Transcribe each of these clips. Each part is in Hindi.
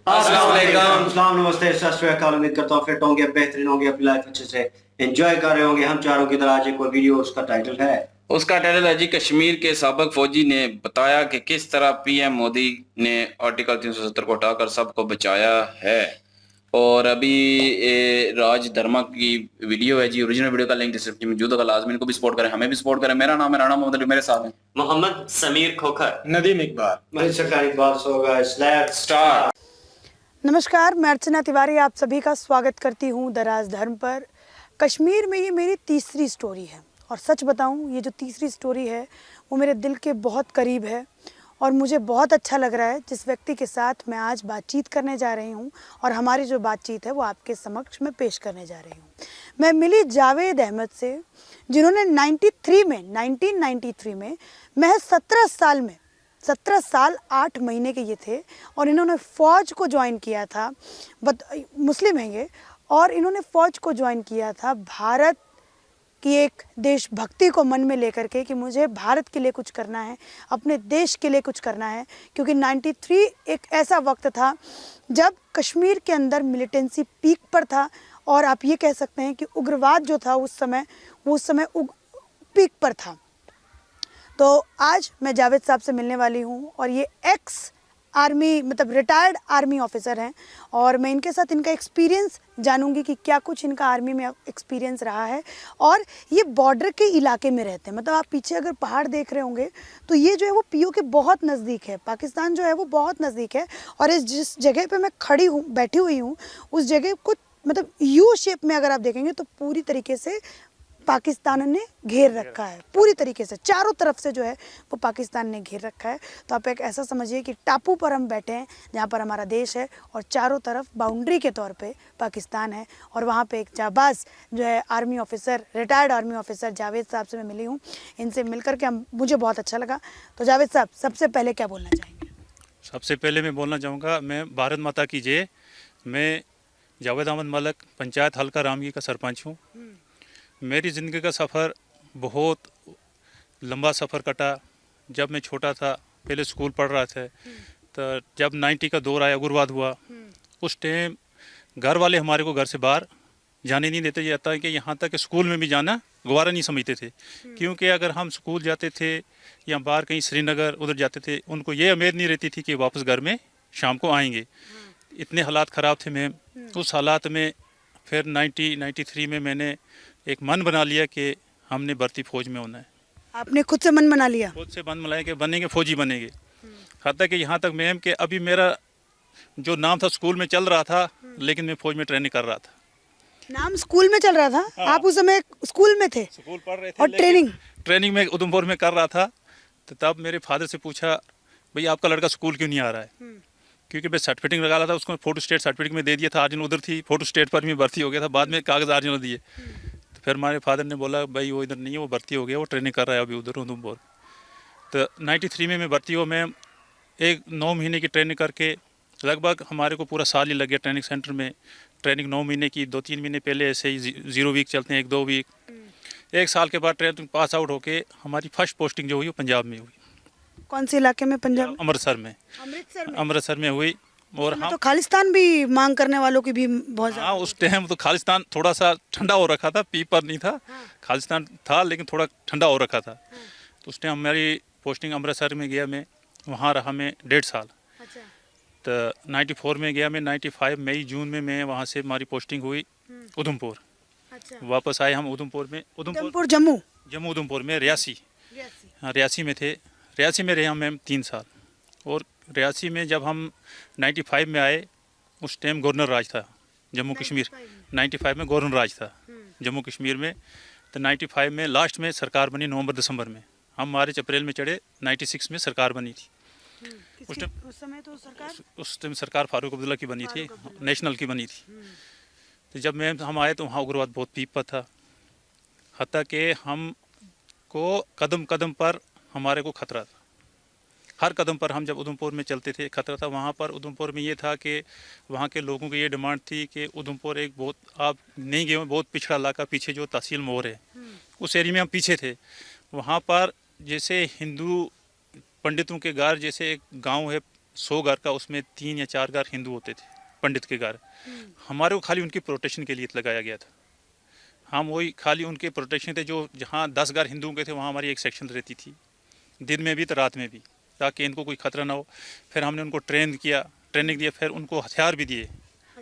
अस्सलाम वालेकुम। अस्सलाम नमस्ते सत श्री अकाल। उम्मीद करता हूँ फिट होंगे, बेहतरीन होंगे, अपनी लाइफ अच्छे से एंजॉय कर रहे होंगे। हम चारों की तरह आज एक और वीडियो, उसका टाइटल है उसका टाइटल है जी, कश्मीर के साबिक फौजी ने बताया कि किस तरह पीएम मोदी ने आर्टिकल 370 को हटाकर सबको बचाया है। और अभी राज धर्मा की वीडियो है जी, ओरिजिनल वीडियो का लिंक डिस्क्रिप्शन में मौजूद होगा। लाजमी इनको भी सपोर्ट करें, हमें भी सपोर्ट करें। मेरा नाम है राणा मोहम्मद अली, मेरे साथ हैं मोहम्मद समीर खोखर, नदीम इकबाल। सरकारी बात होगा। स्टार। नमस्कार, मैं अर्चना तिवारी आप सभी का स्वागत करती हूँ दराज धर्म पर। कश्मीर में ये मेरी तीसरी स्टोरी है और सच बताऊँ, ये जो तीसरी स्टोरी है वो मेरे दिल के बहुत करीब है और मुझे बहुत अच्छा लग रहा है जिस व्यक्ति के साथ मैं आज बातचीत करने जा रही हूँ। और हमारी जो बातचीत है वो आपके समक्ष में पेश करने जा रही हूँ। मैं मिली जावेद अहमद से, जिन्होंने 1993 में महज 17 साल 8 महीने के ये थे और इन्होंने फ़ौज को ज्वाइन किया था। मुस्लिम हैं ये, और इन्होंने फ़ौज को ज्वाइन किया था भारत की एक देशभक्ति को मन में लेकर के कि मुझे भारत के लिए कुछ करना है, अपने देश के लिए कुछ करना है। क्योंकि 93 एक ऐसा वक्त था जब कश्मीर के अंदर मिलिटेंसी पीक पर था और आप ये कह सकते हैं कि उग्रवाद जो था उस समय पीक पर था। तो आज मैं जावेद साहब से मिलने वाली हूँ और ये एक्स आर्मी मतलब रिटायर्ड आर्मी ऑफिसर हैं और मैं इनके साथ इनका एक्सपीरियंस जानूंगी कि क्या कुछ इनका आर्मी में एक्सपीरियंस रहा है। और ये बॉर्डर के इलाके में रहते हैं, मतलब आप पीछे अगर पहाड़ देख रहे होंगे तो ये जो है वो पीओ के बहुत नज़दीक है, पाकिस्तान जो है वो बहुत नज़दीक है। और इस जिस जगह पे मैं खड़ी हूँ, बैठी हुई हूँ, उस जगह को मतलब यू शेप में अगर आप देखेंगे तो पूरी तरीके से पाकिस्तान ने घेर रखा है, पूरी तरीके से चारों तरफ से जो है वो पाकिस्तान ने घेर रखा है। तो आप एक ऐसा समझिए कि टापू पर हम बैठे हैं जहाँ पर हमारा देश है और चारों तरफ बाउंड्री के तौर पे पाकिस्तान है। और वहाँ पे एक जाबाज जो है army officer, retired army officer Javed साहब से मैं मिली हूँ। इनसे मिल करके मुझे बहुत अच्छा लगा। तो जावेद साहब, सबसे पहले क्या बोलना चाहेंगे? सबसे पहले मैं बोलना चाहूँगा, मैं भारत माता की जय। मैं जावेद अहमद मलक, पंचायत हल्का रामगी का सरपंच हूँ। मेरी ज़िंदगी का सफ़र बहुत लंबा सफ़र कटा। जब मैं छोटा था, पहले स्कूल पढ़ रहा था, तो जब 90 का दौर आया, उग्रवाद हुआ, उस टाइम घर वाले हमारे को घर से बाहर जाने नहीं देते। जाता है कि यहाँ तक कि स्कूल में भी जाना गवारा नहीं समझते थे। क्योंकि अगर हम स्कूल जाते थे या बाहर कहीं श्रीनगर उधर जाते थे, उनको ये उम्मीद नहीं रहती थी कि वापस घर में शाम को आएंगे। इतने हालात ख़राब थे मैम। उस हालात में फिर 93 में मैंने एक मन बना लिया कि हमने भर्ती फौज में होना है। आपने खुद से मन बना लिया? खुद से मन बनाया कि बनेंगे, फौजी बनेंगे। हत्ता कि यहाँ तक मैम कि अभी मेरा जो नाम था स्कूल में चल रहा था, लेकिन मैं फौज में ट्रेनिंग कर रहा था। नाम स्कूल में चल रहा था? हाँ। आप उस समय स्कूल में थे? स्कूल पढ़ रहे थे और ट्रेनिंग में उधमपुर में कर रहा था। तो तब मेरे फादर से पूछा, भाई आपका लड़का स्कूल क्यों नहीं आ रहा है? क्योंकि मैं सर्टिफिकेट लगा रहा था, उसको फोटो स्टेट सर्टिफिकेट में दे दिया था। आर्जन उधर थी, फोटो स्टेट पर मैं भर्ती हो गया था। बाद में कागज़ आर्जन दिए। तो फिर हमारे फादर ने बोला, भाई वो इधर नहीं है, वो भर्ती हो गया, वो ट्रेनिंग कर रहा है अभी उधर उधमपुर। तो 93 में मैं भर्ती हुआ। मैं 9 महीने की ट्रेनिंग करके, लगभग हमारे को पूरा साल ही लग गया ट्रेनिंग सेंटर में। ट्रेनिंग 9 महीने की, 2-3 महीने पहले ऐसे ही 0 वीक चलते हैं, 1-2 वीक। 1 साल के बाद ट्रेनिंग पास आउट होके हमारी फर्स्ट पोस्टिंग जो हुई वो पंजाब में हुई। कौन से इलाके में? पंजाब में? अमृतसर में। अमृतसर में हुई। और हम तो खालिस्तान भी मांग करने वालों की भी बहुत हाँ, उस टाइम तो खालिस्तान थोड़ा सा ठंडा हो रखा था, पीपर नहीं था। खालिस्तान था लेकिन थोड़ा ठंडा हो रखा था। तो उस टाइम हमारी पोस्टिंग अमृतसर में गया मैं, वहाँ रहा मैं 1.5 साल। अच्छा। तो 94 में गया मैं, 95 मई जून में मैं वहाँ से हमारी पोस्टिंग हुई उधमपुर। अच्छा। वापस आए हम उधमपुर में। जम्मू उधमपुर में रियासी। हाँ, रियासी में थे। रियासी में रहे हम मैम 3 साल। और रियासी में जब हम 95 में आए, उस टाइम गवर्नर राज था जम्मू कश्मीर। 95 में गवर्नर राज था जम्मू कश्मीर में। तो 95 में लास्ट में सरकार बनी नवंबर-दिसंबर में। हम मार्च अप्रैल में चढ़े, 96 में सरकार बनी थी। उस टाइम सरकार फारूक अब्दुल्ला की बनी थी, नेशनल की बनी थी। तो जब हम आए तो वहाँ उग्रवाद बहुत पीपा था। हत्ता कि हम को कदम कदम पर हमारे को खतरा था। हर कदम पर हम जब उधमपुर में चलते थे खतरा था। वहाँ पर उधमपुर में ये था कि वहाँ के लोगों की ये डिमांड थी कि उधमपुर एक बहुत, आप नहीं गए, बहुत पिछड़ा इलाका, पीछे जो तहसील मोर है उस एरिया में हम पीछे थे। वहाँ पर जैसे हिंदू पंडितों के घर जैसे एक गांव है 100 घर का उसमें 3 या 4 घर हिंदू होते थे, पंडित के घर। हमारे को खाली उनकी प्रोटेक्शन के लिए लगाया गया था। हम वही खाली उनके प्रोटेक्शन थे, जो जहाँ 10 घर हिंदुओं के थे वहाँ हमारी एक सेक्शन रहती थी, दिन में भी तो रात में भी, ताकि इनको कोई खतरा ना हो। फिर हमने उनको ट्रेनिंग दिया, फिर उनको हथियार भी दिए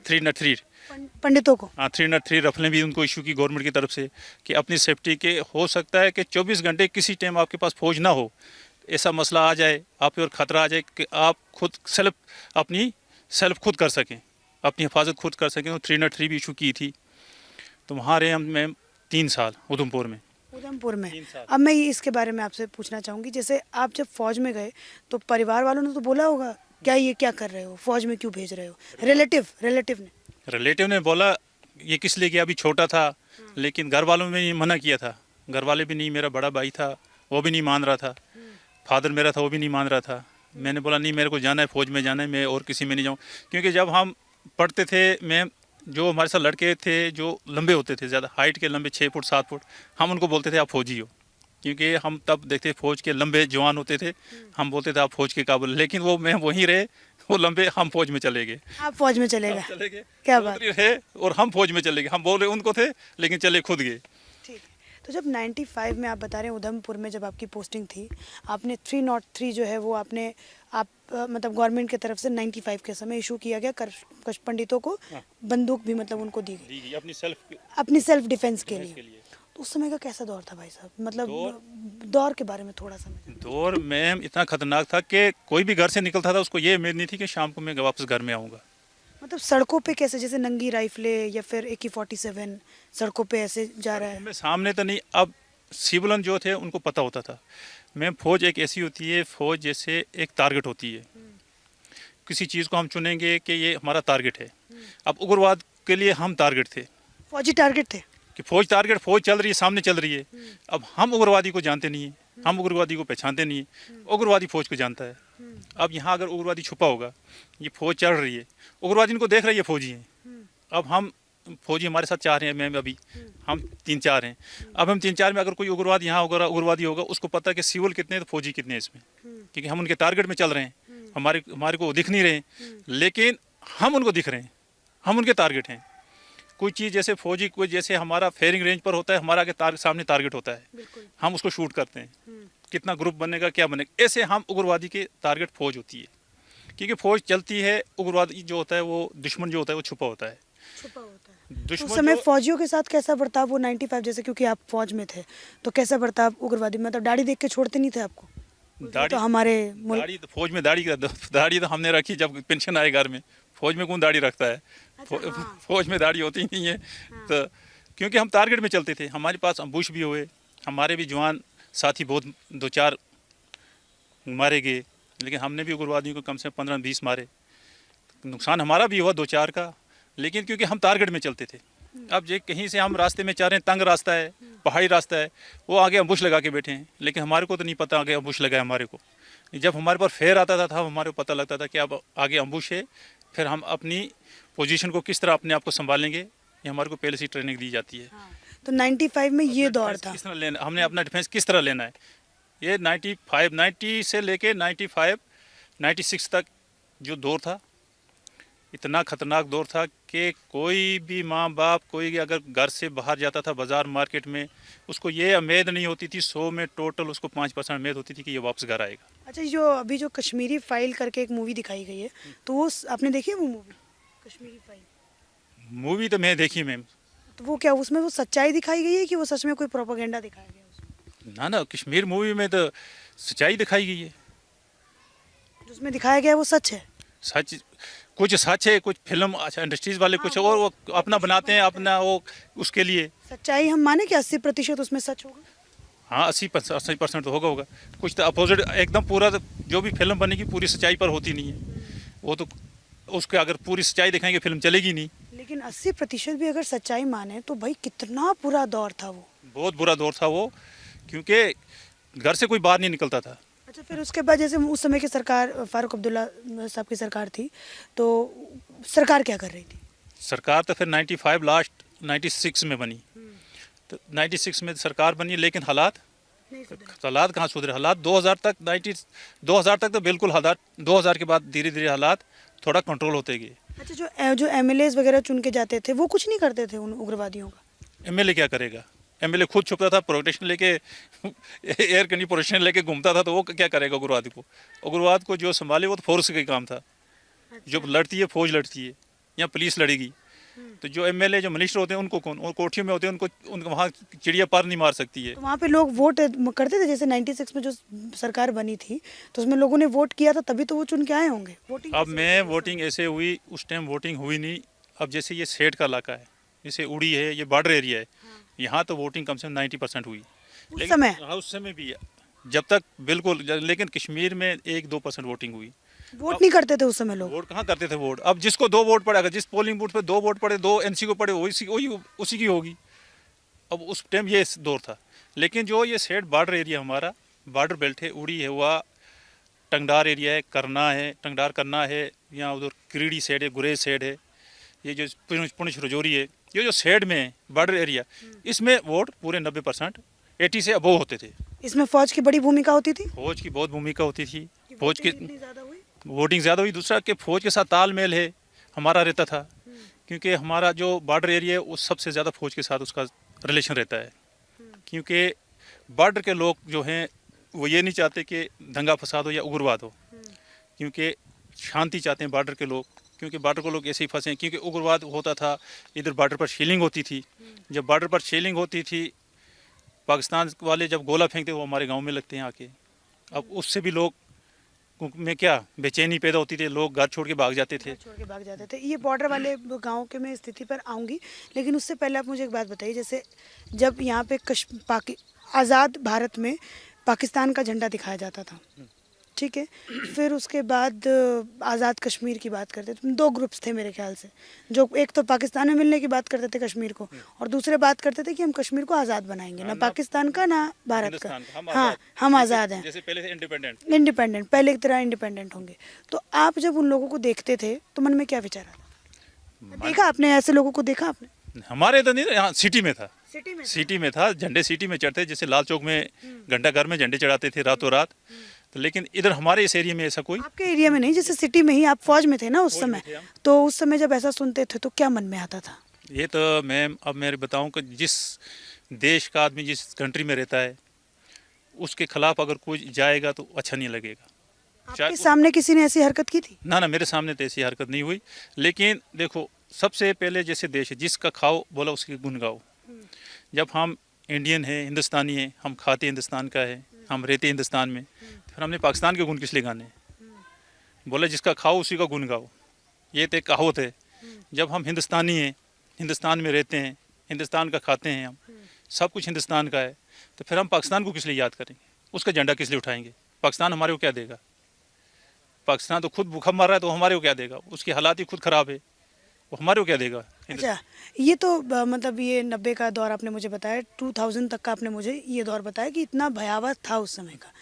303 पंडितों को। हाँ 303 रफलें भी उनको इशू की गवर्नमेंट की तरफ से, कि अपनी सेफ्टी के। हो सकता है कि 24 घंटे किसी टाइम आपके पास फौज ना हो, ऐसा मसला आ जाए आप पे और ख़तरा आ जाए कि आप खुद अपनी सेल्फ खुद कर सकें, अपनी हिफाजत खुद कर सकें। तो 303 भी इशू की थी। तो वहाँ रहे हम मैं 3 साल उधमपुर में। उधमपुर में। 3 साल। अब मैं इसके बारे में आपसे पूछना चाहूँगी, जैसे आप जब फौज में गए तो परिवार वालों ने तो बोला होगा क्या ये क्या कर रहे हो, फौज में क्यों भेज रहे हो? रिलेटिव ने बोला ये किस लिए किया, अभी छोटा था। लेकिन घर वालों ने मना किया था, घर वाले भी नहीं, मेरा बड़ा भाई था वो भी नहीं मान रहा था, फादर मेरा था वो भी नहीं मान रहा था। मैंने बोला नहीं, मेरे को जाना है, फौज में जाना है, मैं और किसी में नहीं जाऊँ। क्योंकि जब हम पढ़ते थे, मैं जो हमारे साथ लड़के थे जो लंबे होते थे, ज़्यादा हाइट के लंबे 6 फुट 7 फुट, हम उनको बोलते थे आप फौजी हो। क्योंकि हम तब देखते फौज के लंबे जवान होते थे, हम बोलते थे आप फौज के काबिल। लेकिन वो मैं वहीं रहे, वो लंबे, हम फौज में चले गए। आप फौज में चले चले गए, क्या बात रहे और हम फौज में चले गए। हम बोल रहे उनको थे लेकिन चले खुद गए। ठीक है। तो जब 95 में आप बता रहे हैं उधमपुर में जब आपकी पोस्टिंग थी, आपने 303 जो है वो आपने मतलब गवर्नमेंट की तरफ से 95 के समय इशू किया गया, कुछ पंडितों को बंदूक भी मतलब उनको दी गई अपनी सेल्फ डिफेंस के लिए। तो उस समय का कैसा दौर था भाई साहब, मतलब दौर के बारे में थोड़ा सा? दौर में इतना खतरनाक था कि कोई भी घर से निकलता था उसको ये उम्मीद नहीं थी कि शाम को मैं वापस घर में आऊँगा। मतलब सड़कों पे कैसे, जैसे नंगी राइफलें या फिर AK-47 सड़कों पे ऐसे जा रहा है? मैं सामने तो नहीं, अब सिविलन जो थे उनको पता होता था। मैं फौज एक ऐसी होती है, फौज जैसे एक टारगेट होती है, किसी चीज़ को हम चुनेंगे कि ये हमारा टारगेट है। अब उग्रवाद के लिए हम टारगेट थे, फौजी टारगेट थे कि फौज चल रही है, सामने चल रही है। अब हम उग्रवादी को जानते नहीं है, हम उग्रवादी को पहचानते नहीं है, उग्रवादी फौज को जानता है। अब यहाँ अगर उग्रवादी छुपा होगा, ये फौज चल रही है, उग्रवादी इनको देख रही है फौजी हैं। अब हम फौजी हमारे साथ 4 हैं, मैं अभी हम 3-4 हैं। अब हम 3-4 में अगर कोई उग्रवादी यहाँ होगा, उग्रवादी होगा, उसको पता है कि सिविल कितने तो फौजी कितने हैं इसमें, क्योंकि हम उनके टारगेट में चल रहे हैं। हमारे को दिख नहीं रहे, लेकिन हम उनको दिख रहे हैं, हम उनके टारगेट हैं। कोई चीज़ जैसे फौजी, कोई जैसे हमारा फायरिंग रेंज पर होता है, हमारा आगे सामने टारगेट होता है, हम उसको शूट करते हैं। कितना ग्रुप बनेगा, क्या बनेगा, ऐसे हम उग्रवादी के टारगेट फौज होती है। क्योंकि फौज चलती है, उग्रवादी जो होता है वो दुश्मन जो होता है वो छुपा होता है। तो उस समय फौजियों के साथ कैसा बर्ताव वो 95, जैसे क्योंकि आप फौज में थे तो कैसा बर्ताव उग्रवादी, मतलब दाढ़ी देख के छोड़ते नहीं थे आपको? दाढ़ी तो हमारे दाढ़ी तो फौज में दाढ़ी तो हमने रखी जब पेंशन आए घर में। फौज में कौन दाढ़ी रखता है? फौज में दाढ़ी होती ही नहीं है। तो क्योंकि हम टारगेट में चलते थे, हमारे पास अम्बुश भी हुए, हमारे भी जवान साथी बहुत 2-4 मारे गए, लेकिन हमने भी उग्रवादियों को कम से कम 15-20 मारे। नुकसान हमारा भी हुआ 2-4 का, लेकिन क्योंकि हम टारगेट में चलते थे। अब जो कहीं से हम रास्ते में चल रहे हैं, तंग रास्ता है, पहाड़ी रास्ता है, वो आगे अम्बुश लगा के बैठे हैं, लेकिन हमारे को तो नहीं पता आगे अम्बुश लगा है हमारे को। जब हमारे पर फेर आता था तब हमारे को पता लगता था कि अब आगे अम्बुश है, फिर हम अपनी पोजीशन को किस तरह अपने आप को संभालेंगे, ये हमारे को पहले से ट्रेनिंग दी जाती है। तो 95 में ये दौर था, किस तरह लेना, हमने अपना डिफेंस किस तरह लेना है। ये 90 से लेके 96 तक जो दौर था, इतना ख़तरनाक दौर था कि कोई भी माँ बाप, कोई अगर घर से बाहर जाता था बाज़ार मार्केट में, उसको ये उम्मीद नहीं होती थी, 100 में टोटल उसको 5% उम्मीद होती थी कि ये वापस घर आएगा। अच्छा, जो अभी जो कश्मीरी फाइल करके एक मूवी दिखाई गई है, तो वो आपने देखी है वो मूवी कश्मीरी फाइल? मूवी तो मैं देखी मैम। तो वो क्या, उसमें वो सच्चाई दिखाई गई है कि वो सच में कोई प्रोपेगेंडा दिखाया गया उसमें? ना कश्मीर मूवी में तो सच्चाई दिखाई गई है। जिसमें दिखाया गया है वो सच है? सच, कुछ सच है, कुछ फिल्म अच्छा इंडस्ट्रीज वाले कुछ और वो अपना बनाते हैं, अपना वो उसके लिए। सच्चाई हम माने कि 80% उसमें सच होगा? हाँ 80% तो होगा। कुछ तो अपोजिट एकदम पूरा, तो जो भी फिल्म बनेगी पूरी सच्चाई पर होती नहीं है। वो तो उसके अगर पूरी सच्चाई दिखाएंगे फिल्म चलेगी नहीं। लेकिन 80% भी अगर सच्चाई माने तो भाई कितना बुरा दौर था वो। बहुत बुरा दौर था वो, क्योंकि घर से कोई बाहर नहीं निकलता था। अच्छा, फिर उसके बाद जैसे उस समय की सरकार, फारूक अब्दुल्ला साहब की सरकार थी, तो सरकार क्या कर रही थी? सरकार तो फिर 95 लास्ट 96 में बनी। तो 96 में सरकार बनी, लेकिन हालात हालात कहाँ सुधरे? हालात 2000 तक तो बिल्कुल हालात, 2000 के बाद धीरे धीरे हालात थोड़ा कंट्रोल होते गए। अच्छा, जो एमएलएज वगैरह चुन के जाते थे वो कुछ नहीं करते थे उन उग्रवादियों का? एमएलए क्या करेगा? एमएलए खुद छुपता था, प्रोटेक्शन लेके एयर कंडीशन प्रोटेक्शन लेके घूमता था, तो वो क्या करेगा उग्रवादी को? उग्रवाद को जो संभाले वो तो फोर्स का ही काम था। जो लड़ती है फौज लड़ती है या पुलिस लड़ेगी, तो जो एमएलए जो मिनिस्टर होते हैं उनको कौन, और कोठियों में होते हैं उनको वहाँ चिड़िया पार नहीं मार सकती है। तो वहाँ पे लोग वोट करते थे, जैसे 96 में जो सरकार बनी थी तो उसमें लोगों ने वोट किया था, तभी तो वो चुन के आए होंगे। वोटिंग अब मैं वोटिंग ऐसे हुई, उस टाइम वोटिंग हुई नहीं। अब जैसे ये सेठ का इलाका है, जैसे उड़ी है, ये बॉर्डर एरिया है, यहाँ तो वोटिंग कम से कम 90% हुई। उस समय? हाँ, उस समय भी जब तक बिल्कुल, लेकिन कश्मीर में 1-2% वोटिंग हुई। वोट नहीं करते थे उस समय लोग? वोट कहाँ करते थे वोट? अब जिसको 2 वोट पड़े, अगर जिस पोलिंग बूथ पे 2 वोट पड़े, 2 एनसी को पड़े, वही उसी की होगी। अब उस टाइम ये दौर था। लेकिन जो ये सेठ बॉर्डर एरिया हमारा, बॉर्डर बेल्ट है, उड़ी है, हुआ टंगडार एरिया है, करना है, टंगडार करना है, यहाँ उधर क्रीडी साइड है, गुरेज साइड है, ये जो पुंछ रजौरी है, ये जो साइड में बॉर्डर एरिया, इसमें वोट पूरे 90% 80 से अबोव होते थे। इसमें फौज की बड़ी भूमिका होती थी? फौज की बहुत भूमिका होती थी। फौज की ज्यादा हुई? वोटिंग ज़्यादा हुई। दूसरा कि फ़ौज के साथ तालमेल है हमारा रहता था, क्योंकि हमारा जो बॉर्डर एरिया है वो सबसे ज़्यादा फ़ौज के साथ उसका रिलेशन रहता है। क्योंकि बॉर्डर के लोग जो हैं वो ये नहीं चाहते कि दंगा फसाद हो या उग्रवाद हो, क्योंकि शांति चाहते हैं बॉर्डर के लोग। क्योंकि बॉर्डर को लोग ऐसे ही फंसे हैं, क्योंकि उग्रवाद होता था, इधर बॉर्डर पर शेलिंग होती थी। जब बॉर्डर पर शेलिंग होती थी, पाकिस्तान वाले जब गोला फेंकते वो हमारे गाँव में लगते हैं आके। अब उससे भी लोग में क्या बेचैनी पैदा होती थी, लोग घर छोड़ के भाग जाते थे। छोड़ के भाग जाते थे। ये बॉर्डर वाले गाँव के मैं स्थिति पर आऊँगी, लेकिन उससे पहले आप मुझे एक बात बताइए। जैसे जब यहाँ पे आज़ाद भारत में पाकिस्तान का झंडा दिखाया जाता था, ठीक है, फिर उसके बाद आज़ाद कश्मीर की बात करते थे। 2 ग्रुप्स थे मेरे ख्याल से, जो एक तो पाकिस्तान में मिलने की बात करते थे कश्मीर को, और दूसरे बात करते थे कि हम कश्मीर को आज़ाद बनाएंगे, ना पाकिस्तान का ना भारत का। हाँ, हम आज़ाद हैं, जैसे पहले इंडिपेंडेंट, पहले की तरह इंडिपेंडेंट होंगे। तो आप जब उन लोगों को देखते थे तो मन में क्या विचार आता? देखा आपने ऐसे लोगों को? देखा आपने? हमारे इधर नहीं, यहाँ सिटी में था। सिटी सिटी में था, झंडे सिटी में चढ़ते, जैसे लाल चौक में घंटा घर में झंडे चढ़ाते थे रातों रात। तो लेकिन इधर हमारे इस एरिया में ऐसा कोई, आपके एरिया में नहीं, जैसे सिटी में ही, आप फौज में थे ना उस समय, तो उस समय जब ऐसा सुनते थे तो क्या मन में आता था? ये तो मैं बताऊं कि जिस देश का आदमी जिस कंट्री में रहता है उसके खिलाफ अगर कोई जाएगा तो अच्छा नहीं लगेगा। आपके सामने किसी ने ऐसी हरकत की थी? ना, मेरे सामने तो ऐसी हरकत नहीं हुई। लेकिन देखो, सबसे पहले जैसे देश है, जिसका खाओ बोला उसकी गुण गाओ। जब हम इंडियन है, हिंदुस्तानी है, हम खाते हिंदुस्तान का है, हम रहते हिंदुस्तान में, फिर हमने पाकिस्तान के गुण किस लिए गाने? बोला जिसका खाओ उसी का गुण गाओ, ये तो एक कहावत है। जब हम हिंदुस्तानी हैं, हिंदुस्तान में रहते हैं, हिंदुस्तान का खाते हैं, हम सब कुछ हिंदुस्तान का है, तो फिर हम पाकिस्तान को किस लिए याद करेंगे? उसका झंडा किस लिए उठाएंगे? पाकिस्तान हमारे को क्या देगा? पाकिस्तान तो खुद भूखा मर रहा है, तो हमारे को क्या देगा? उसकी हालात ही खुद ख़राब है, वो हमारे को क्या देगा? अच्छा, ये तो मतलब ये 90 का दौर आपने मुझे बताया, 2000 तक का आपने मुझे ये दौर बताया कि इतना भयावह था उस समय का।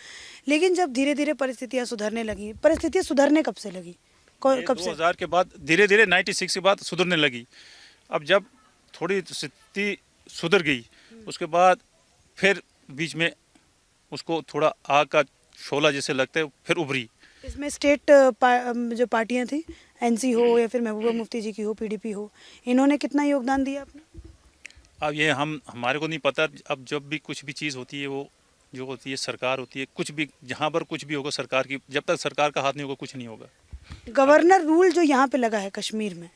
लेकिन जब धीरे धीरे परिस्थितियाँ सुधरने लगी, परिस्थितियाँ सुधरने कब से लगी? कब से? 2000 के बाद धीरे धीरे 96 के बाद सुधरने लगी। अब जब थोड़ी स्थिति सुधर गई, उसके बाद फिर बीच में उसको थोड़ा आग का शोला जैसे लगता है, फिर उभरी। इसमें स्टेट जो पार्टियां थी, एनसी हो या फिर महबूबा मुफ्ती जी की हो, पीडीपी हो, इन्होंने कितना योगदान दिया आपने? अब ये हमारे को नहीं पता। अब जब भी कुछ भी चीज़ होती है, वो जो होती है सरकार होती है, कुछ भी जहाँ पर कुछ भी होगा सरकार की, जब तक सरकार का हाथ नहीं होगा कुछ नहीं होगा। गवर्नर रूल जो यहाँ पे लगा है कश्मीर में,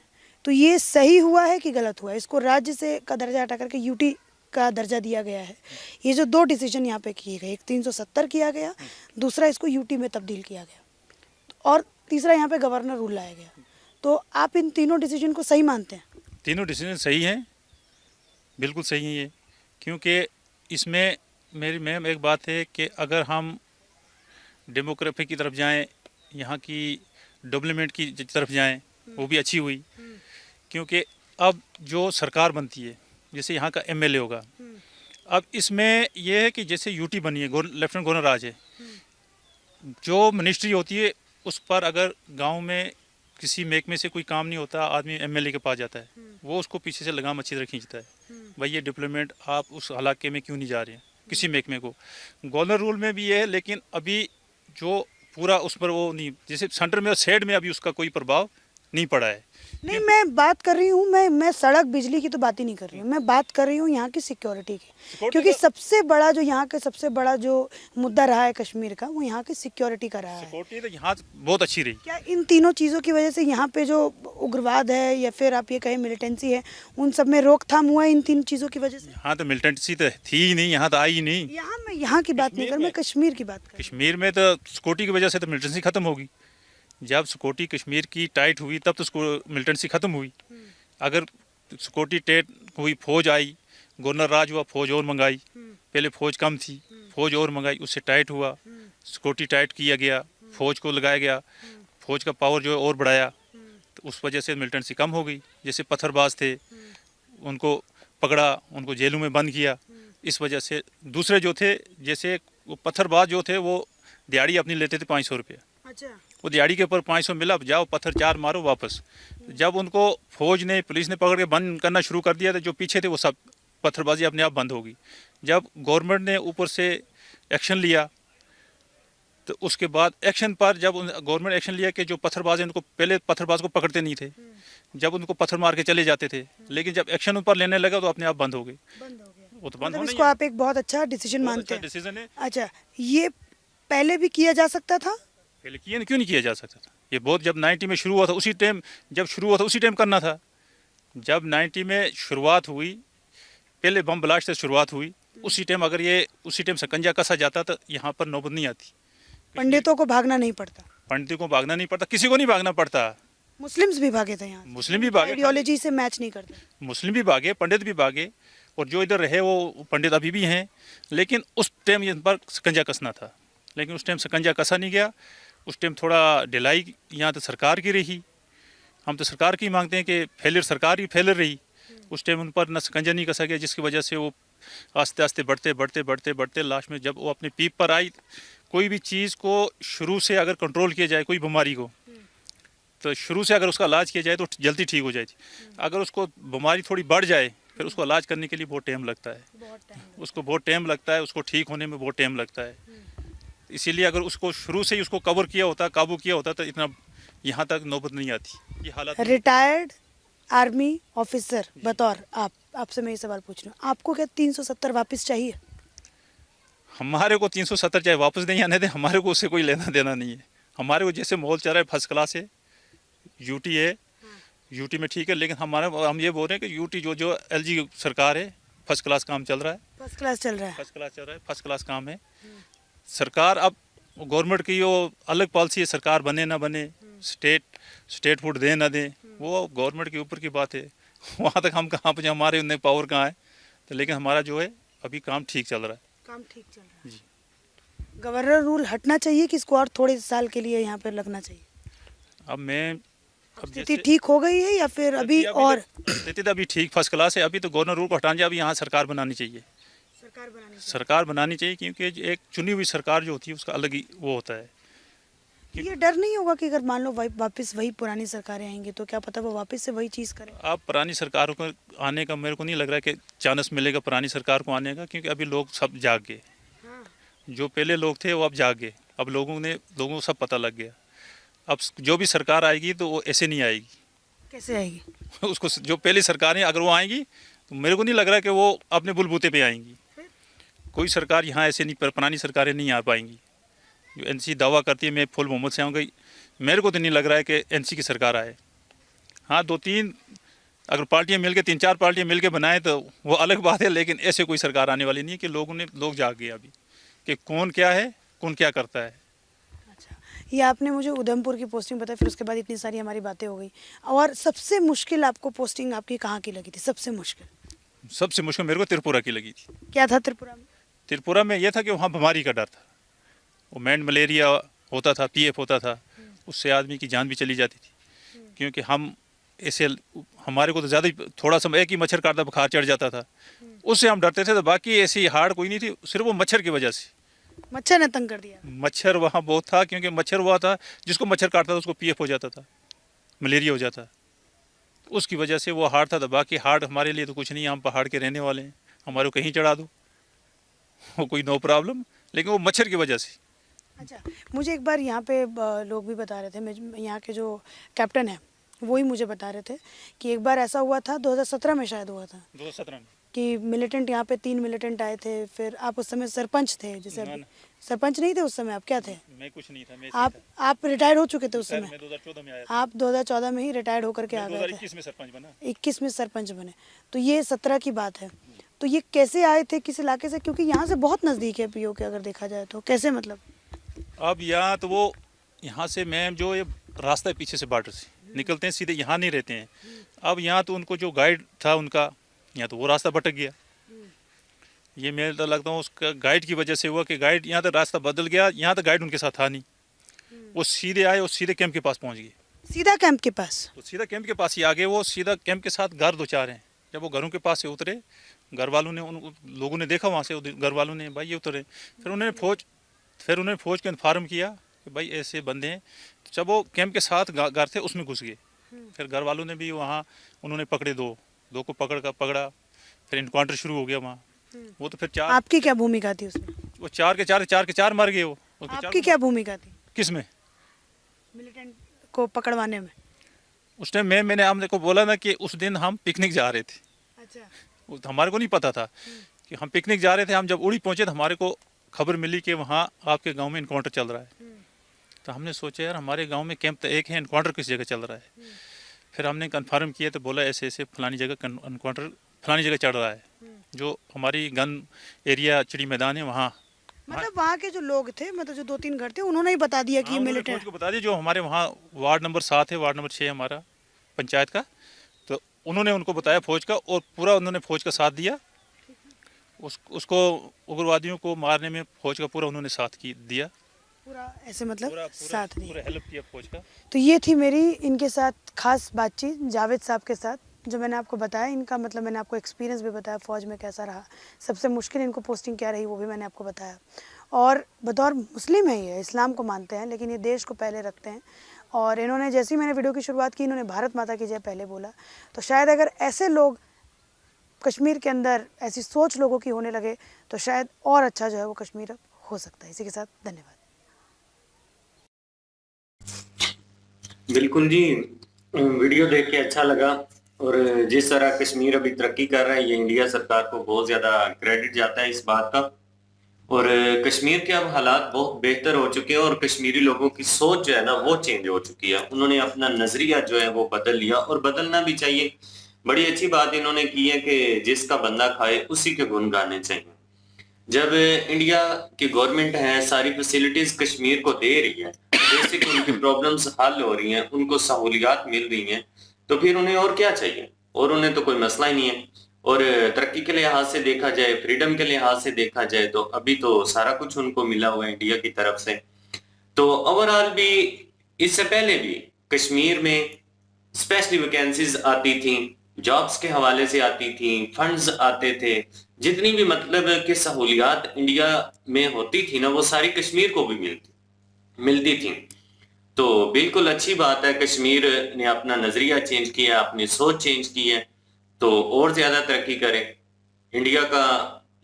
तो ये सही हुआ है कि गलत हुआ है? इसको राज्य से का दर्जा हटा करके यूटी का दर्जा दिया गया है। ये जो 2 डिसीजन यहाँ पे किए गए, एक 370 किया गया, दूसरा इसको यूटी में तब्दील किया गया, और तीसरा यहाँ पे गवर्नर रूल लाया गया। तो आप इन तीनों डिसीजन को सही मानते हैं? तीनों डिसीजन सही हैं, बिल्कुल सही हैं ये। क्योंकि इसमें मेरी मैम एक बात है कि अगर हम डेमोक्रेसी की तरफ जाएं, यहाँ की डेवलपमेंट की तरफ जाएं, वो भी अच्छी हुई। क्योंकि अब जो सरकार बनती है, जैसे यहाँ का एमएलए होगा, अब इसमें यह है कि जैसे यूटी बनी है, लेफ्टिनेंट गवर्नर राज है, जो मिनिस्ट्री होती है उस पर अगर गांव में किसी महकमे से कोई काम नहीं होता, आदमी एमएलए के पास जाता है, वो उसको पीछे से लगाम अच्छी तरह खींचता है, भाई ये डेवलपमेंट आप उस इलाके में क्यों नहीं जा रहे हैं, किसी महकमे को। गवर्नर रूल में भी ये है, लेकिन अभी जो पूरा उस पर वो नहीं, जैसे सेंटर में और सेड में अभी उसका कोई प्रभाव नहीं पड़ा है। नहीं, मैं बात कर रही हूँ, मैं सड़क बिजली की तो बात ही नहीं कर रही हूँ, मैं बात कर रही हूँ यहाँ की सिक्योरिटी की, क्योंकि सबसे बड़ा जो यहाँ का सबसे बड़ा जो मुद्दा रहा है कश्मीर का, वो यहाँ की सिक्योरिटी का रहा है। सिक्योरिटी तो यहाँ बहुत अच्छी रही। क्या इन तीनों चीज़ों की वजह से यहाँ पे जो उग्रवाद है या फिर आप ये कहें मिलिटेंसी है, उन सब में रोकथाम हुआ है इन तीन चीज़ों की वजह से? यहाँ तो मिलिटेंसी तो थी ही नहीं, यहाँ तो आई ही नहीं। यहाँ मैं यहाँ की बात नहीं कर, मैं कश्मीर की बात कर। कश्मीर में तो सिक्योरिटी की वजह से तो मिलिटेंसी खत्म होगी। जब सिक्योरिटी कश्मीर की टाइट हुई तब तो मिलिटेंसी खत्म हुई। अगर सिक्योरिटी टाइट हुई, फौज आई, गवर्नर राज हुआ, फौज और मंगाई, पहले फौज कम थी, फौज और मंगाई, उससे टाइट हुआ, सिक्योरिटी टाइट किया गया, फौज को लगाया गया, फौज का पावर जो है और बढ़ाया, तो उस वजह से मिलिटेंसी कम हो गई। जैसे पत्थरबाज थे, उनको पकड़ा, उनको जेलों में बंद किया, इस वजह से। दूसरे जो थे, जैसे वो पत्थरबाज जो थे, वो दिहाड़ी अपनी लेते थे 500 रुपया। अच्छा, वो दिहाड़ी के ऊपर 500 मिला, जाओ पत्थर 4 मारो वापस। जब उनको फौज ने, पुलिस ने पकड़ के बंद करना शुरू कर दिया, तो जो पीछे थे वो सब पत्थरबाजी अपने आप बंद होगी। जब गवर्नमेंट ने ऊपर से एक्शन लिया, तो उसके बाद एक्शन पर जब गवर्नमेंट एक्शन लिया कि जो पत्थरबाज हैं उनको, पहले पत्थरबाज को पकड़ते नहीं थे, जब उनको पत्थर मार के चले जाते थे, लेकिन जब एक्शन उन पर लेने लगा तो अपने आप बंद हो गए। बंद हो गया। वो तो बंद मतलब होना इसको ही है। आप एक बहुत अच्छा डिसीजन बहुत मानते अच्छा हैं। डिसीजन है। अच्छा, ये पहले भी किया जा सकता था? पहले किए क्यों नहीं किया जा सकता था? ये बहुत, जब 90 में शुरू हुआ था, उसी टाइम जब शुरू हुआ था उसी टाइम करना था। जब 90 में शुरुआत हुई, पहले बम ब्लास्ट से शुरुआत हुई, उसी टाइम अगर ये उसी टाइम शिकंजा कसा जाता तो यहाँ पर नौबत नहीं आती। पंडितों को भागना नहीं पड़ता, पंडितों को भागना नहीं पड़ता, किसी को नहीं भागना पड़ता। मुस्लिम्स भी भागे थे यहाँ से। मुस्लिम भी भागे, आइडियोलॉजी से मैच नहीं करते। मुस्लिम भी भागे, पंडित भी भागे, और जो इधर रहे वो पंडित अभी भी हैं। लेकिन उस टाइम इन पर शिकंजा कसना था, लेकिन उस टाइम शिकंजा कसा नहीं गया। उस टाइम थोड़ा ढिलाई यहाँ तो सरकार की रही। हम तो सरकार की मांगते हैं कि फेलियर सरकार ही फेलियर रही। उस टाइम उन पर न शिकंजा नहीं कसा गया, जिसकी वजह से वो आस्ते आस्ते बढ़ते बढ़ते बढ़ते बढ़ते लास्ट में जब वो अपने पीक पर आई। कोई भी चीज़ को शुरू से अगर कंट्रोल किया जाए, कोई बीमारी को, तो शुरू से अगर उसका इलाज किया जाए तो जल्दी ठीक हो जाएगी। अगर उसको बीमारी थोड़ी बढ़ जाए, फिर उसको इलाज करने के लिए बहुत टाइम लगता है, उसको बहुत टाइम लगता है, उसको ठीक होने में बहुत टाइम लगता है। इसीलिए अगर उसको शुरू से ही उसको कवर किया होता, काबू किया होता, तो इतना यहाँ तक नौबत नहीं आती। ये हालात रिटायर्ड आर्मी ऑफिसर बतौर आपसे मैं ये सवाल पूछ रही हूँ, आपको क्या 370 वापस चाहिए? हमारे को 370 चाहे वापस नहीं आने दें, हमारे को उससे कोई लेना देना नहीं है। हमारे को जैसे माहौल चल रहा है फर्स्ट क्लास है, यूटी है, यूटी में ठीक है, लेकिन हम ये बोल रहे हैं कि यूटी जो एलजी सरकार है, फर्स्ट क्लास काम चल रहा है, फर्स्ट क्लास चल रहा है। फर्स्ट क्लास चल रहा है, फर्स्ट क्लास काम है। सरकार अब गवर्नमेंट की वो अलग पॉलिसी है, सरकार बने ना बने, स्टेट फूड दे ना दे, वो गवर्नमेंट के ऊपर की बात है। वहाँ तक हम कहाँ पे, हमारे उन्हें पावर कहाँ है, तो लेकिन हमारा जो है अभी काम ठीक चल रहा है। काम ठीक चल रहा है। गवर्नर रूल हटना चाहिए कि इसको और थोड़े साल के लिए यहाँ पर लगना चाहिए? अब स्थिति ठीक हो गई है या फिर अभी और? स्थिति तो अभी ठीक फर्स्ट क्लास है। अभी तो गवर्नर रूल को हटाने, अभी यहाँ सरकार बनानी चाहिए। सरकार बनानी चाहिए, क्योंकि एक चुनी हुई सरकार जो होती है उसका अलग ही वो होता है। ये डर नहीं होगा कि अगर मान लो वापस वही पुरानी सरकारें आएंगी तो क्या पता वो वापस से वही चीज़ करें? अब पुरानी सरकारों को आने का मेरे को नहीं लग रहा है कि चांस मिलेगा पुरानी सरकार को आने का, क्योंकि अभी लोग सब जाग गए। जो पहले लोग थे वो अब जाग गए। अब लोगों को सब पता लग गया। अब जो भी सरकार आएगी तो वो ऐसे नहीं आएगी। कैसे आएगी? उसको जो पहली सरकारें अगर वो आएंगी तो मेरे को नहीं लग रहा कि वो अपने बुलबुते पे आएंगी। कोई सरकार यहाँ ऐसे नहीं, पुरानी सरकारें नहीं आ पाएंगी। जो एनसी दावा करती है मैं फुल मोहम्मद से आऊँगा, मेरे को तो नहीं लग रहा है कि एनसी की सरकार आए। हाँ, 2-3 अगर पार्टियाँ मिलके, 3-4 पार्टियाँ मिलके बनाएं तो वो अलग बात है, लेकिन ऐसे कोई सरकार आने वाली नहीं है कि लोग जाग गए अभी कि कौन क्या है, कौन क्या करता है। अच्छा, ये आपने मुझे उधमपुर की पोस्टिंग बताई, फिर उसके बाद इतनी सारी हमारी बातें हो गई। और सबसे मुश्किल आपको पोस्टिंग आपकी कहाँ की लगी थी? सबसे मुश्किल मेरे को त्रिपुरा की लगी थी। क्या था त्रिपुरा में? त्रिपुरा में यह था कि वहाँ बीमारी का डर था। वो मैंड मलेरिया होता था, पीएफ होता था, उससे आदमी की जान भी चली जाती थी। क्योंकि हम ऐसे, हमारे को तो ज़्यादा ही, थोड़ा सा एक ही मच्छर काटता बुखार चढ़ जाता था, उससे हम डरते थे। तो बाकी ऐसी हार्ड कोई नहीं थी, सिर्फ वो मच्छर की वजह से। मच्छर ने तंग कर दिया? मच्छर वहाँ बहुत था, क्योंकि मच्छर हुआ था, जिसको मच्छर काटता था उसको पीएफ हो जाता था, मलेरिया हो जाता। उसकी वजह से वो हार्ड था। तो बाकी हार्ड हमारे लिए तो कुछ नहीं है, हम पहाड़ के रहने वाले हैं, हमारे को कहीं चढ़ा दो। वो कोई नो प्रॉब्लम, लेकिन वो मच्छर की वजह से। अच्छा, मुझे एक बार यहाँ पे लोग भी बता रहे थे, यहाँ के जो कैप्टन है वो ही मुझे बता रहे थे कि एक बार ऐसा हुआ था, 2017 में शायद हुआ था 2017 में कि मिलिटेंट यहाँ पे 3 मिलिटेंट आए थे। फिर आप उस समय सरपंच थे, जैसे ना, अभी ना। सरपंच नहीं थे उस समय, आप क्या थे? मैं कुछ नहीं था, मैं आप रिटायर्ड हो चुके थे उस सर, समय? मैं 2014 में आया था। आप 2014 में ही रिटायर्ड होकर के आ गए थे। 2021 में सरपंच बना। 21 में सरपंच बने, तो ये 17 की बात है। तो ये कैसे आए थे, किस इलाके से? क्योंकि यहाँ से बहुत नज़दीक है पीओ के, अगर देखा जाए तो कैसे, मतलब? अब यहाँ तो वो यहाँ से मैम जो ये रास्ता है पीछे से बॉर्डर से निकलते हैं, सीधे यहाँ नहीं रहते हैं। अब यहाँ तो उनको जो गाइड था उनका, यहाँ तो वो रास्ता भटक गया। ये मैं तो लगता हूँ उसका गाइड की वजह से हुआ कि गाइड यहाँ तक रास्ता बदल गया, यहाँ तक गाइड उनके साथ था नहीं। वो सीधे आए और सीधे कैंप के पास पहुँच गए। सीधा कैंप के पास? तो सीधा कैंप के पास ही आ गए वो, सीधा कैंप के साथ घर 2-4 हैं। जब वो घरों के पास से उतरे, घर वालों ने उन लोगों ने देखा वहाँ से, घर वालों ने भाई ये उतरे। फिर उन्होंने फौज को इन्फॉर्म किया कि भाई ऐसे बंदे हैं। तो जब वो कैंप के साथ घर थे उसमें घुस गए। फिर घर वालों ने भी वहाँ उन्होंने पकड़े, दो को पकड़ा। फिर इनकाउंटर शुरू हो गया वहाँ। वो तो फिर 4, आपकी क्या भूमिका थी उसमें? वो 4 के 4 मर गए वो। आपकी क्या भूमिका थी किस में? मिलिटेंट को पकड़वाने में? उस टाइम मैंने हमने को बोला ना कि उस दिन हम पिकनिक जा रहे थे। अच्छा। वो तो हमारे को नहीं पता था कि हम पिकनिक जा रहे थे। हम जब उड़ी पहुंचे तो हमारे को खबर मिली कि वहाँ आपके गांव में इनकाउंटर चल रहा है। तो हमने सोचा यार हमारे गांव में कैंप तो एक है, इनकाउंटर किस जगह चल रहा है। फिर हमने कन्फर्म किया तो बोला ऐसे ऐसे फलानी जगह इनकाउंटर फलानी जगह चल रहा है, जो हमारी गन एरिया चिड़ी मैदान है वहाँ। मतलब वहाँ के जो लोग थे, मतलब जो 2-3 घर थे, उन्होंने ही बता दिया कि हाँ, उन्होंने मिलिटेंट। फौज को बता दिया, जो हमारे वहाँ वार्ड नंबर 7 है, वार्ड नंबर 6 हमारा पंचायत का। तो उन्होंने उनको बताया फौज का, और पूरा उन्होंने फौज का साथ दिया। उसको उग्रवादियों को मारने में फौज का पूरा उन्होंने साथ दिया। पूरा ऐसे मतलब पूरा साथ दिया। पूरा हेल्प किया फौज का। तो ये थी मेरी इनके साथ खास बातचीत जावेद साहब के साथ, जो मैंने आपको बताया। इनका मतलब मैंने आपको एक्सपीरियंस भी बताया फ़ौज में कैसा रहा, सबसे मुश्किल इनको पोस्टिंग क्या रही वो भी मैंने आपको बताया। और बतौर मुस्लिम है, ये इस्लाम को मानते हैं, लेकिन ये देश को पहले रखते हैं। और इन्होंने, जैसे ही मैंने वीडियो की शुरुआत की, इन्होंने भारत माता की जय पहले बोला। तो शायद अगर ऐसे लोग कश्मीर के अंदर, ऐसी सोच लोगों की होने लगे, तो शायद और अच्छा जो है वो कश्मीर अब हो सकता है। इसी के साथ धन्यवाद। बिल्कुल जी, वीडियो देख के अच्छा लगा। और जिस तरह कश्मीर अभी तरक्की कर रहा है, ये इंडिया सरकार को बहुत ज्यादा क्रेडिट जाता है इस बात का। और कश्मीर के अब हालात बहुत बेहतर हो चुके हैं, और कश्मीरी लोगों की सोच जो है ना वो चेंज हो चुकी है। उन्होंने अपना नजरिया जो है वो बदल लिया, और बदलना भी चाहिए। बड़ी अच्छी बात इन्होंने की है कि जिसका बंदा खाए उसी के गुण गाने चाहिए। जब इंडिया की गवर्नमेंट है सारी फैसिलिटीज कश्मीर को दे रही है, बेसिक उनकी प्रॉब्लम्स हल हो रही हैं, उनको सहूलियात मिल रही हैं, तो फिर उन्हें और क्या चाहिए? और उन्हें तो कोई मसला ही नहीं है। और तरक्की के लिहाज से देखा जाए, फ्रीडम के लिहाज से देखा जाए, तो अभी तो सारा कुछ उनको मिला हुआ है इंडिया की तरफ से। तो ओवरऑल भी इससे पहले भी कश्मीर में स्पेशली वैकेंसीज आती थी, जॉब्स के हवाले से आती थी, फंड्स आते थे, जितनी भी मतलब कि सहूलियात इंडिया में होती थी ना, वो सारी कश्मीर को भी मिलती थी। तो बिल्कुल अच्छी बात है, कश्मीर ने अपना नजरिया चेंज किया, अपनी सोच चेंज की है, तो और ज्यादा तरक्की करे। इंडिया का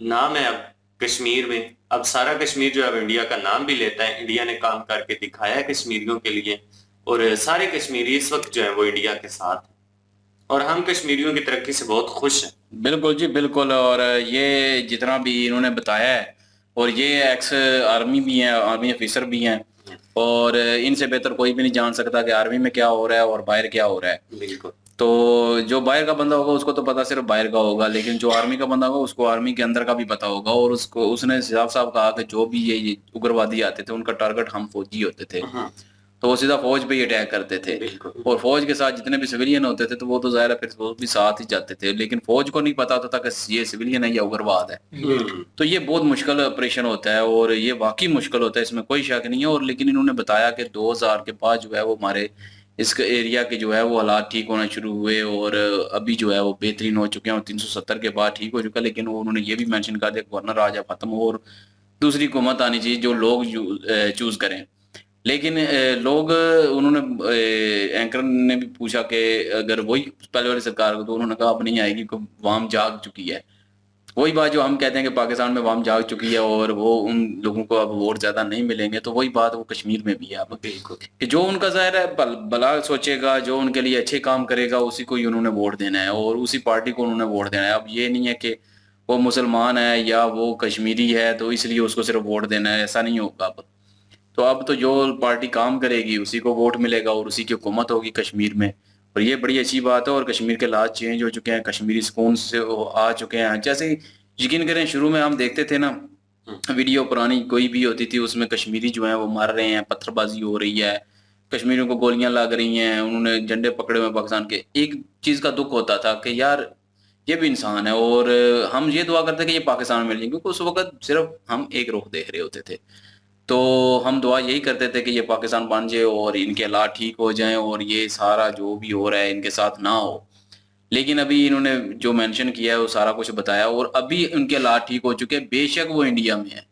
नाम है अब कश्मीर में, अब सारा कश्मीर जो है इंडिया का नाम भी लेता है। इंडिया ने काम करके दिखाया है कश्मीरियों के लिए, और सारे कश्मीरी इस वक्त जो है वो इंडिया के साथ हैं, और हम कश्मीरियों की तरक्की से बहुत खुश हैं। बिल्कुल जी बिल्कुल। और ये जितना भी इन्होंने बताया है, और ये एक्स आर्मी भी हैं, आर्मी ऑफिसर भी हैं, और इनसे बेहतर कोई भी नहीं जान सकता कि आर्मी में क्या हो रहा है और बाहर क्या हो रहा है। बिल्कुल। तो जो बाहर का बंदा होगा उसको तो पता सिर्फ बाहर का होगा, लेकिन जो आर्मी का बंदा होगा उसको आर्मी के अंदर का भी पता होगा। और उसको उसने साफ साफ कहा कि जो भी ये उग्रवादी आते थे उनका टारगेट हम फौजी होते थे, तो वो सीधा फौज पे ही अटैक करते थे। और फौज के साथ जितने भी सिविलियन होते थे तो वो तो जाहिर है फिर वो भी साथ ही जाते थे, लेकिन फौज को नहीं पता होता था कि ये सिविलियन है या उग्रवाद है। तो ये बहुत मुश्किल ऑपरेशन होता है, और ये वाकई मुश्किल होता है, इसमें कोई शक नहीं है। और लेकिन इन्होंने बताया कि 2000 के बाद जो है वो हमारे इस एरिया के जो है वो हालात ठीक होना शुरू हुए, और अभी जो है वो बेहतरीन हो चुके हैं, और 370 के बाद ठीक हो चुका है। लेकिन उन्होंने ये भी मेंशन कर दिया गवर्नर राजा खत्म हो और दूसरी हुकूमत आनी चाहिए जो लोग चूज करें। लेकिन लोग, उन्होंने एंकर ने भी पूछा कि अगर वही पहले वाली सरकार को, तो उन्होंने कहा अब नहीं आएगी, वाम जाग चुकी है। वही बात जो हम कहते हैं कि पाकिस्तान में बम जा चुकी है और वो उन लोगों को अब वोट ज्यादा नहीं मिलेंगे, तो वही बात वो कश्मीर में भी है अब, कि जो उनका ज़ाहिर है भला सोचेगा, जो उनके लिए अच्छे काम करेगा उसी को ही उन्होंने वोट देना है और उसी पार्टी को उन्होंने वोट देना है। अब ये नहीं है कि वो मुसलमान है या वो कश्मीरी है तो इसलिए उसको सिर्फ वोट देना है, ऐसा नहीं होगा अब। तो अब तो जो पार्टी काम करेगी उसी को वोट मिलेगा और उसी की हुकूमत होगी कश्मीर में। और ये बड़ी अच्छी बात है। और कश्मीर के हालात चेंज हो चुके हैं, कश्मीरी सुकून से आ चुके हैं। जैसे यकीन करें शुरू में हम देखते थे ना वीडियो पुरानी कोई भी होती थी, उसमें कश्मीरी जो है वो मर रहे हैं, पत्थरबाजी हो रही है, कश्मीरियों को गोलियां लग रही हैं, उन्होंने झंडे पकड़े हुए हैं पाकिस्तान के। एक चीज का दुख होता था कि यार ये भी इंसान है, और हम ये दुआ करते कि ये पाकिस्तान में मिल जाए, क्योंकि उस वक्त सिर्फ हम एक रुख देख रहे होते थे। तो हम दुआ यही करते थे कि ये पाकिस्तान बन जाए और इनके हालात ठीक हो जाएं और ये सारा जो भी हो रहा है इनके साथ ना हो। लेकिन अभी इन्होंने जो मेंशन किया है वो सारा कुछ बताया और अभी उनके हालात ठीक हो चुके हैं। बेशक वो इंडिया में है,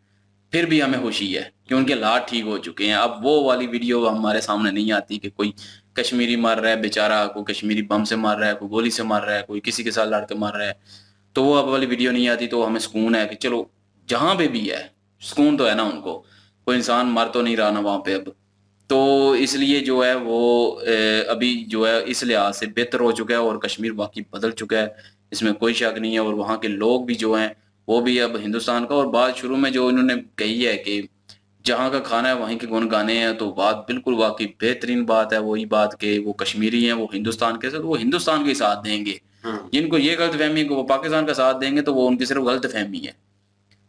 फिर भी हमें खुशी है कि उनके हालात ठीक हो चुके हैं। अब वो वाली वीडियो हमारे सामने नहीं आती कि कोई कश्मीरी मर रहा है बेचारा, कोई कश्मीरी बम से मर रहा है, कोई गोली से मर रहा है, कोई किसी के साथ लड़ के मर रहा है, तो वो अब वाली वीडियो नहीं आती। तो हमें सुकून है कि चलो जहां पे भी है सुकून तो है ना उनको, कोई इंसान मर तो नहीं रहा ना वहां पे अब। तो इसलिए जो है वो अभी जो है इस लिहाज से बेहतर हो चुका है और कश्मीर बाकी बदल चुका है, इसमें कोई शक नहीं है। और वहाँ के लोग भी जो हैं वो भी अब हिंदुस्तान का, और बात शुरू में जो इन्होंने कही है कि जहाँ का खाना है वहीं के गुण गाने हैं, तो बात बिल्कुल वाकई बेहतरीन बात है। वही बात कि वो कश्मीरी हैं, वो हिंदुस्तान के साथ, वो हिंदुस्तान के साथ देंगे। जिनको ये गलत फहमी कि वो पाकिस्तान का साथ देंगे तो वो उनकी सिर्फ गलत फहमी है,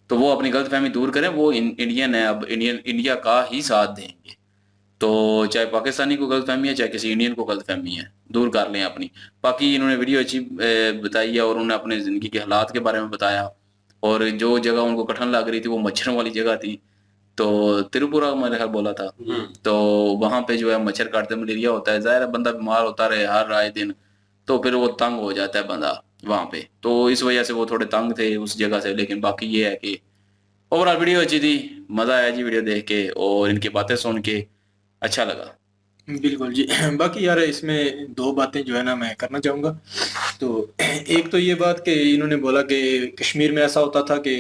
तो वो अपनी गलत फहमी दूर करें। वो इंडियन है, अब इंडिया का ही साथ देंगे। तो चाहे पाकिस्तानी को गलतफहमी है चाहे किसी इंडियन को गलतफहमी है, दूर कर लें अपनी। बाकी इन्होंने वीडियो अच्छी बताई है और उन्होंने अपने ज़िंदगी के हालात के बारे में बताया। और जो जगह उनको कठिन लग रही थी वो मच्छरों वाली जगह थी, तो त्रिपुरा मैंने ख्याल बोला था। तो वहाँ पे जो है मच्छर काटते मलेरिया होता है, ज़ाहिर है बंदा बीमार होता रहे हर आए दिन तो फिर वो तंग हो जाता है बंदा वहाँ पे। तो इस वजह से वो थोड़े तंग थे उस जगह से। लेकिन बाकी ये है कि ओवरऑल वीडियो अच्छी थी, मज़ा आया जी वीडियो देख के और इनकी बातें सुन के अच्छा लगा। बिल्कुल जी। बाकी यार इसमें दो बातें जो है ना मैं करना चाहूँगा। तो एक तो ये बात कि इन्होंने बोला कि कश्मीर में ऐसा होता था कि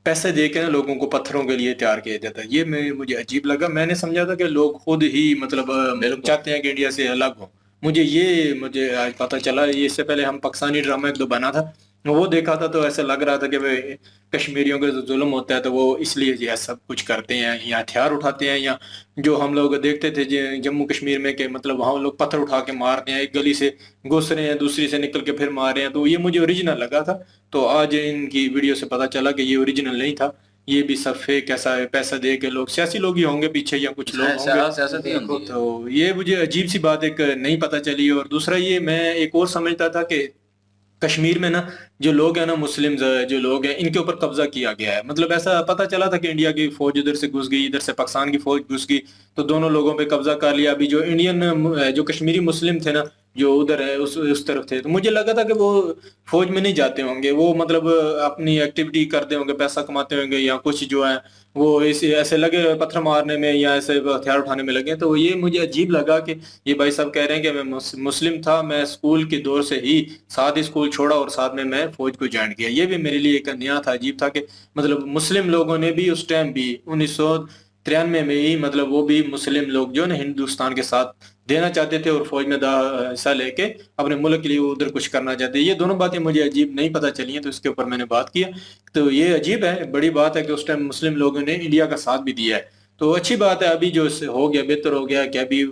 पैसे दे के ना लोगों को पत्थरों के लिए तैयार किया जाता है। ये मुझे अजीब लगा। मैंने समझा था कि लोग खुद ही मतलब चाहते हैं कि इंडिया से अलग हो। मुझे आज पता चला। ये इससे पहले हम पाकिस्तानी ड्रामा एक दो बना था, वो देखा था, तो ऐसा लग रहा था कि भाई कश्मीरियों का जो जुल्म होता है तो वो इसलिए ये सब कुछ करते हैं या हथियार उठाते हैं, या जो हम लोग देखते थे जम्मू कश्मीर में कि मतलब वहाँ लोग पत्थर उठा के मारते हैं, एक गली से घुस रहे हैं दूसरी से निकल के फिर मार रहे हैं। तो ये मुझे ओरिजिनल लगा था। तो आज इनकी वीडियो से पता चला कि ये ओरिजिनल नहीं था, ये भी सब फेक। ऐसा है पैसा दे के लोग, सियासी लोग ही होंगे पीछे या कुछ लोग होंगे। सियासत ही होती है। तो ये मुझे अजीब सी बात एक नहीं पता चली। और दूसरा ये मैं एक और समझता था कि कश्मीर में ना जो लोग हैं ना मुस्लिम जो लोग हैं इनके ऊपर कब्जा किया गया है। मतलब ऐसा पता चला था कि इंडिया की फौज इधर से घुस गई, इधर से पाकिस्तान की फौज घुस गई, तो दोनों लोगों पे कब्जा कर लिया। अभी जो इंडियन जो कश्मीरी मुस्लिम थे ना जो उधर है उस तरफ थे, तो मुझे लगा था कि वो फौज में नहीं जाते होंगे, वो मतलब अपनी एक्टिविटी करते होंगे, पैसा कमाते होंगे, या कुछ जो है वो ऐसे लगे पत्थर मारने में या ऐसे हथियार उठाने में लगे। तो ये मुझे अजीब लगा कि ये भाई साहब कह रहे हैं कि मैं मुस्लिम था, मैं स्कूल के दौर से ही साथ ही स्कूल छोड़ा और साथ में मैं फौज को ज्वाइन किया। ये भी मेरे लिए एक नया था, अजीब था कि मतलब मुस्लिम लोगों ने भी उस टाइम भी 1993 में ही मतलब वो भी मुस्लिम लोग जो ना हिंदुस्तान के साथ देना चाहते थे और फौज में हिस्सा लेके अपने मुल्क के लिए उधर कुछ करना चाहते। ये दोनों बातें मुझे अजीब नहीं पता चली हैं, तो इसके ऊपर मैंने बात किया। तो ये अजीब है, बड़ी बात है कि उस टाइम मुस्लिम लोगों ने इंडिया का साथ भी दिया है। तो अच्छी बात है, अभी जो हो गया बेहतर हो गया कि अभी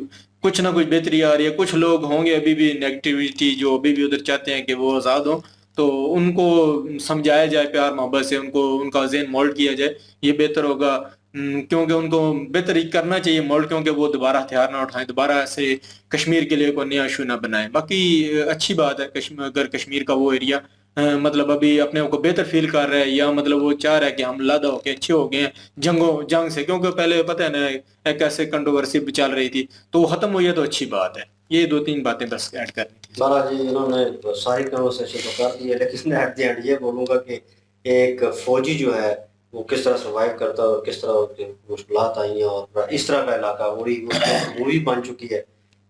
कुछ ना कुछ बेहतरी आ रही है। कुछ लोग होंगे अभी भी नेगेटिविटी जो अभी भी उधर चाहते हैं कि वो आज़ाद हो, तो उनको समझाया जाए प्यार मोहब्बत से, उनको उनका ज़हन मोल्ड किया जाए, ये बेहतर होगा। क्योंकि उनको बेहतर ही करना चाहिए मोल्ड, क्योंकि वो दोबारा हथियार ना उठाएं, दोबारा से कश्मीर के लिए कोई नया इशू ना बनाएं। बाकी अच्छी बात है अगर कश्मीर का वो एरिया मतलब अभी अपने को बेहतर फील कर रहा है, या मतलब वो चाह रहा है कि हम लादा होके अच्छे हो गए हैं जंग से, क्योंकि पहले पता है ना एक ऐसे कंट्रोवर्सी चल रही थी, तो वो खत्म हुई है, तो अच्छी बात है। ये दो तीन बातें बस ऐड करनी थी। सारा जी इन्होंने सारी कन्वर्सेशन तो कर दी है, लेकिन एट द एंड ये बोलूँगा कि एक फौजी जो है वो किस तरह सर्वाइव करता है और किस तरह उसकी मुश्किलात आई हैं, और इस तरह का इलाका मूवी बन चुकी है।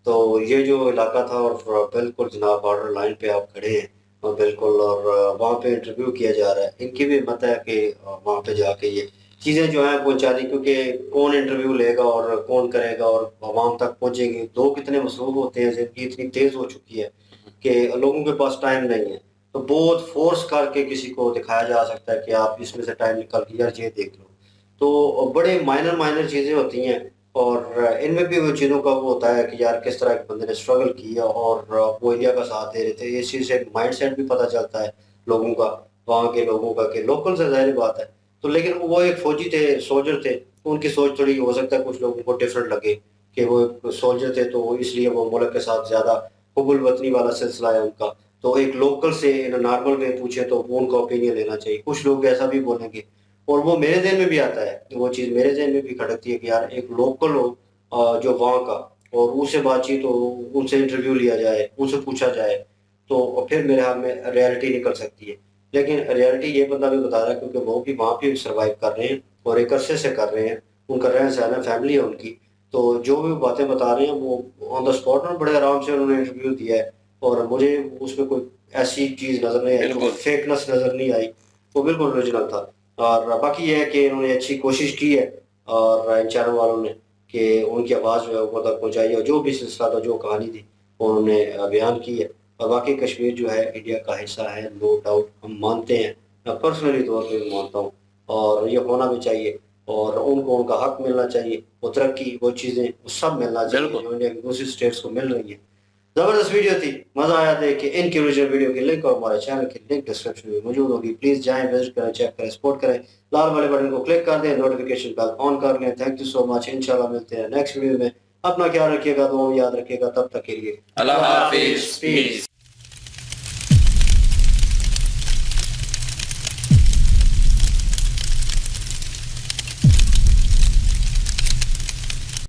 तो ये जो इलाका था, और बिल्कुल जनाब बॉर्डर लाइन पे आप खड़े हैं, बिल्कुल। और वहाँ पे इंटरव्यू किया जा रहा है। इनकी भी हिम्मत है कि वहाँ पे जाके ये चीज़ें जो हैं पहुँचानी, क्योंकि कौन इंटरव्यू लेगा और कौन करेगा और आवाम तक पहुँचेंगे। लोग कितने मसरूफ होते हैं, ज़िंदगी इतनी तेज़ हो चुकी है कि लोगों के पास टाइम नहीं है। तो बहुत फोर्स करके किसी को दिखाया जा सकता है कि आप इसमें से टाइम निकाल के यार ये देख लो। तो बड़े माइनर माइनर चीज़ें होती हैं और इनमें भी वो चीज़ों का वो होता है कि यार किस तरह एक बंदे ने स्ट्रगल किया और वो इंडिया का साथ दे रहे थे। इस चीज़ से माइंडसेट भी पता चलता है लोगों का, वहाँ के लोगों का, कि लोकल से ज़ाहिर बात है। तो लेकिन वो एक फ़ौजी थे, सोल्जर थे, तो उनकी सोच थोड़ी हो सकता है कुछ लोगों को डिफरेंट लगे कि वो एक सोल्जर थे तो इसलिए वो मुल्क के साथ ज़्यादा हुब्बुल वतनी वाला सिलसिला है उनका। तो एक लोकल से इन नॉर्मल वे पूछे तो वो उनका ओपिनियन लेना चाहिए। कुछ लोग ऐसा भी बोलेंगे और वो मेरे ज़हन में भी आता है, वो चीज़ मेरे ज़हन में भी खटकती है कि यार एक लोकल हो जो वहाँ का, और उससे बातचीत हो, उनसे इंटरव्यू लिया जाए, उनसे पूछा जाए, तो फिर मेरे हाथ में रियलिटी निकल सकती है। लेकिन रियलिटी ये बंदा भी बता रहा है क्योंकि वो भी वहाँ पे सर्वाइव कर रहे हैं और एक अरसे से कर रहे हैं, उनका रहन-सहन है, फैमिली है उनकी। तो जो भी बातें बता रहे हैं वो ऑन द स्पॉट ना बड़े आराम से उन्होंने इंटरव्यू दिया है और मुझे उसमें कोई ऐसी चीज़ नज़र नहीं आई, बिल्कुल। कोई फेकनेस नज़र नहीं आई, वो बिल्कुल ओरिजिनल था। और बाकी ये है कि इन्होंने अच्छी कोशिश की है और इन चैनल वालों ने कि उनकी आवाज़ जो है वो तक पहुँचाई और जो भी सिलसिला था, जो कहानी थी, वो उन्होंने बयान की है। और वाक़ई कश्मीर जो है इंडिया का हिस्सा है, नो डाउट हम मानते हैं। मैं पर्सनली तौर पे भी मानता हूँ और ये होना भी चाहिए और उनको उनका हक मिलना चाहिए। वो तरक्की, वो चीज़ें, वो सब मिलना चाहिए बिल्कुल। जो इंडिया की दूसरी स्टेट्स को मिल रही है। ज़बरदस्त वीडियो थी, मज़ा आया देख के। इनकी ओरिजिनल वीडियो की लिंक और हमारे चैनल की लिंक डिस्क्रिप्शन में मौजूद होगी। प्लीज़ जाएँ, विज़िट करें, चेक करें, सपोर्ट करें। लाल वाले बटन को क्लिक कर दें, नोटिफिकेशन बेल ऑन कर लें। Thank you so much. इंशाल्लाह मिलते हैं नेक्स्ट वीडियो में। अपना ख्याल रखिएगा, दुआ में याद रखिएगा। तब तक के लिए अल्लाह हाफिज़। पीस।